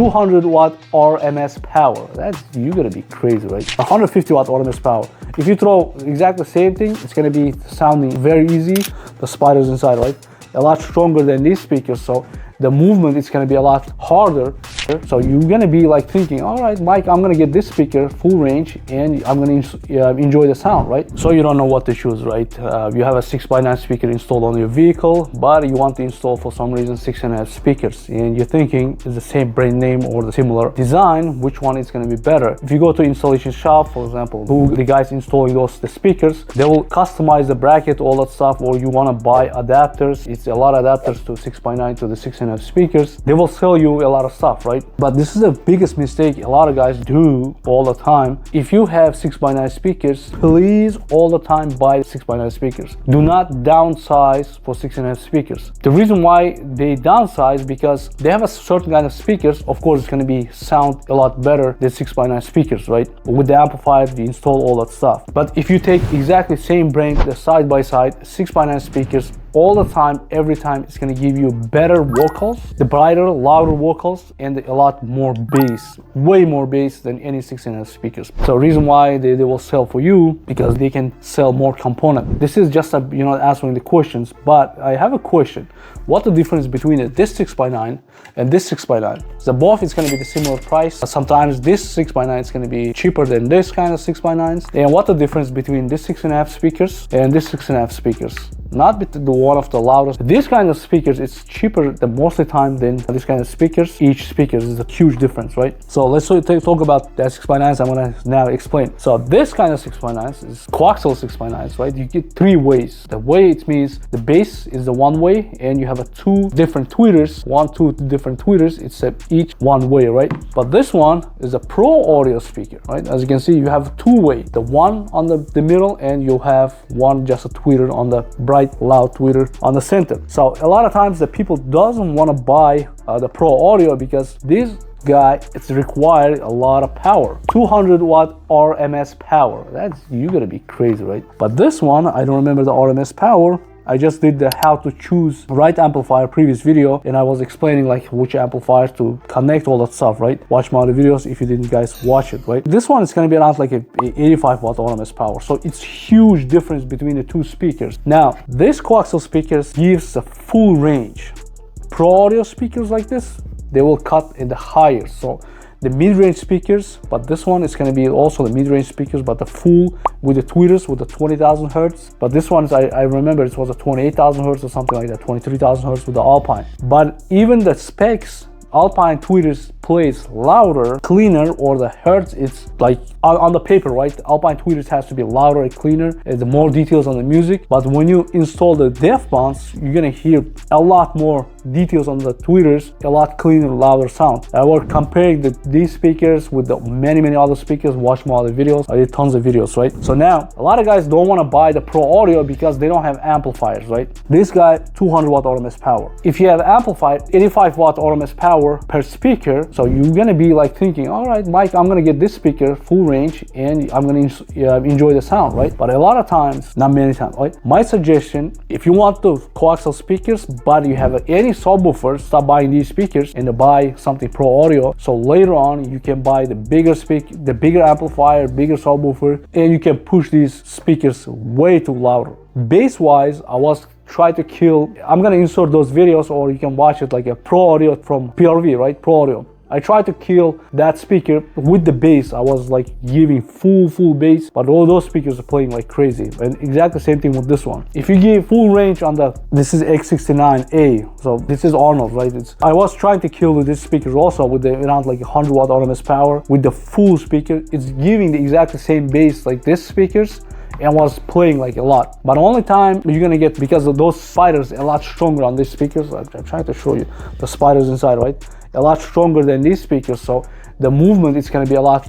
200 watt RMS power. That's, you're gonna be crazy, right? 150 watt RMS power. If you throw exactly the same thing, it's gonna be sounding very easy. The spiders inside, right? A lot stronger than these speakers, so the movement is going to be a lot harder. So you're going to be like thinking, all right, Mike, I'm going to get this speaker full range and I'm going to enjoy the sound, right? So you don't know what to choose, right? You have a 6x9 speaker installed on your vehicle, but you want to install for some reason 6.5 speakers, and you're thinking it's the same brand name or the similar design, which one is going to be better? If you go to installation shop, for example, who the guys installing the speakers, they will customize the bracket, all that stuff, or you want to buy adapters. It's a lot of adapters to 6x9 to the 6.5 speakers. They will sell you a lot of stuff, right? But this is the biggest mistake a lot of guys do all the time. If you have 6x9 speakers, please all the time buy 6x9 speakers. Do not downsize for 6.5 speakers. The reason why they downsize because they have a certain kind of speakers. Of course, it's going to be sound a lot better than 6x9 speakers, right? With the amplifier, you install all that stuff. But if you take exactly same brand, the side by side 6x9 speakers, all the time, every time, it's going to give you better vocals, the brighter, louder vocals, and a lot more bass, way more bass than any 6.5 speakers. So reason why they will sell for you, because they can sell more component. This is just a, answering the questions, but I have a question. What the difference between this 6x9 and this 6x9? So both is going to be the similar price. Sometimes this 6x9 is going to be cheaper than this kind of 6x9s. And what the difference between this 6.5 speakers and this 6.5 speakers? Not the one of the loudest. This kind of speakers, it's cheaper the most of the time than this kind of speakers. Each speaker is a huge difference, right? So let's talk about the 6x9s. I'm gonna now explain. So this kind of 6x9s is coaxial 6x9s, right? You get three ways. The way it means the bass is the one way, and you have two different tweeters, two different tweeters. It's each one way, right? But this one is a pro audio speaker, right? As you can see, you have two way. The one on the middle, and you have one just a tweeter on the bright loud tweeter on the center. So a lot of times the people doesn't want to buy the pro audio because this guy, it's required a lot of power. 200 watt RMS power. That's, you're gonna be crazy, right? But this one, I don't remember the RMS power. I just did the how to choose right amplifier previous video, and I was explaining like which amplifiers to connect, all that stuff, right? Watch my other videos if you didn't guys watch it, right? This one is going to be around like a 85 watt RMS power, so it's huge difference between the two speakers. Now this coaxial speakers gives a full range. Pro audio speakers like this, they will cut in the higher, so the mid-range speakers, but this one is going to be also the mid-range speakers, but the full with the tweeters with the 20,000 hertz. But this one is, I remember it was a 28,000 hertz or something like that, 23,000 hertz with the Alpine. But even the specs, Alpine tweeters plays louder, cleaner, or the hertz, it's like on the paper, right? The Alpine tweeters has to be louder and cleaner, and the more details on the music. But when you install the Deaf Bonce, you're gonna hear a lot more details on the tweeters, a lot cleaner, louder sound. I was comparing these speakers with the many other speakers. Watch my other videos. I did tons of videos, right? So now a lot of guys don't want to buy the pro audio because they don't have amplifiers, right? This guy, 200 watt RMS power. If you have amplifier, 85 watt RMS power per speaker, so you're gonna be like thinking, all right, Mike, I'm gonna get this speaker full range and I'm gonna enjoy the sound, right? But a lot of times, not many times, right? My suggestion, if you want the coaxial speakers but you have any subwoofers, stop buying these speakers and buy something pro audio, so later on you can buy the bigger amplifier, bigger subwoofer, and you can push these speakers way too louder. Bass wise, I was try to kill, I'm gonna insert those videos, or you can watch it like a pro audio from PRV, right? Pro audio. I tried to kill that speaker with the bass. I was like giving full bass, but all those speakers are playing like crazy. And exactly the same thing with this one. If you give full range on this is X69A, so this is Arnold, right? I was trying to kill with this speaker also with the around like 100 watt RMS power with the full speaker. It's giving the exact same bass like this speakers, and was playing like a lot. But the only time you're gonna get, because of those spiders a lot stronger on these speakers, I'm trying to show you the spiders inside, right? A lot stronger than these speakers, so the movement is gonna be a lot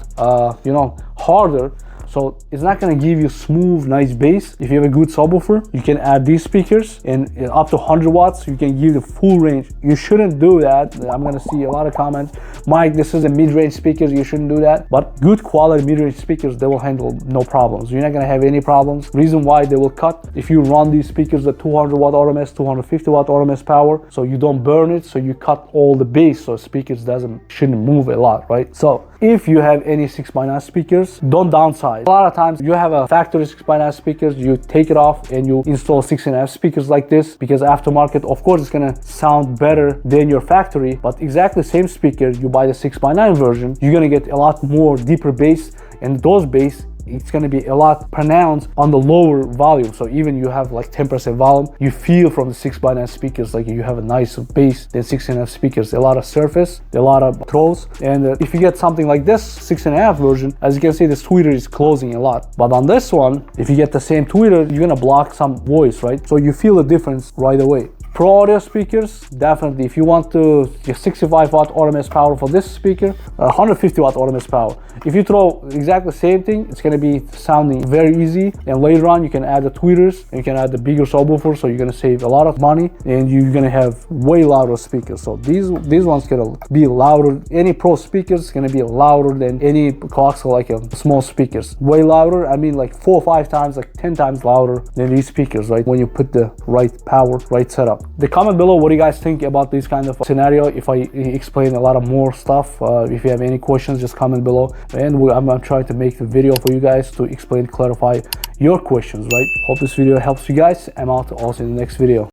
harder. So it's not gonna give you smooth, nice bass. If you have a good subwoofer, you can add these speakers, and up to 100 watts, you can give the full range. You shouldn't do that. I'm gonna see a lot of comments, Mike, this is a mid-range speakers, you shouldn't do that. But good quality mid-range speakers, they will handle no problems. You're not gonna have any problems. Reason why they will cut, if you run these speakers at 200 watt RMS, 250 watt RMS power, so you don't burn it, so you cut all the bass, so speakers shouldn't move a lot, right? So if you have any 6x9 speakers, don't downsize. A lot of times you have a factory 6x9 speakers, you take it off and you install 6.5 speakers like this, because aftermarket, of course, it's gonna sound better than your factory, but exactly same speaker, you buy the 6x9 version, you're gonna get a lot more deeper bass, and those bass, it's going to be a lot pronounced on the lower volume. So even you have like 10% volume, you feel from the 6x9 speakers like you have a nice bass than 6.5 speakers. A lot of surface, a lot of throws. And if you get something like this 6.5 version, as you can see, this tweeter is closing a lot. But on this one, if you get the same tweeter, you're going to block some voice, right? So you feel the difference right away. Pro audio speakers, definitely. If you want to get 65 watt RMS power for this speaker, 150 watt RMS power. If you throw exactly the same thing, it's going to be sounding very easy. And later on, you can add the tweeters, and you can add the bigger subwoofer, so you're going to save a lot of money, and you're going to have way louder speakers. So these ones going to be louder. Any pro speakers is going to be louder than any coaxial, like a small speakers. Way louder. I mean, like 4 or 5 times, like 10 times louder than these speakers, right? When you put the right power, right setup. The comment below, what do you guys think about this kind of scenario? If I explain a lot of more stuff, if you have any questions, just comment below, and I'm trying to make the video for you guys to explain, clarify your questions, right? Hope this video helps you guys. I'm out. Also in the next video.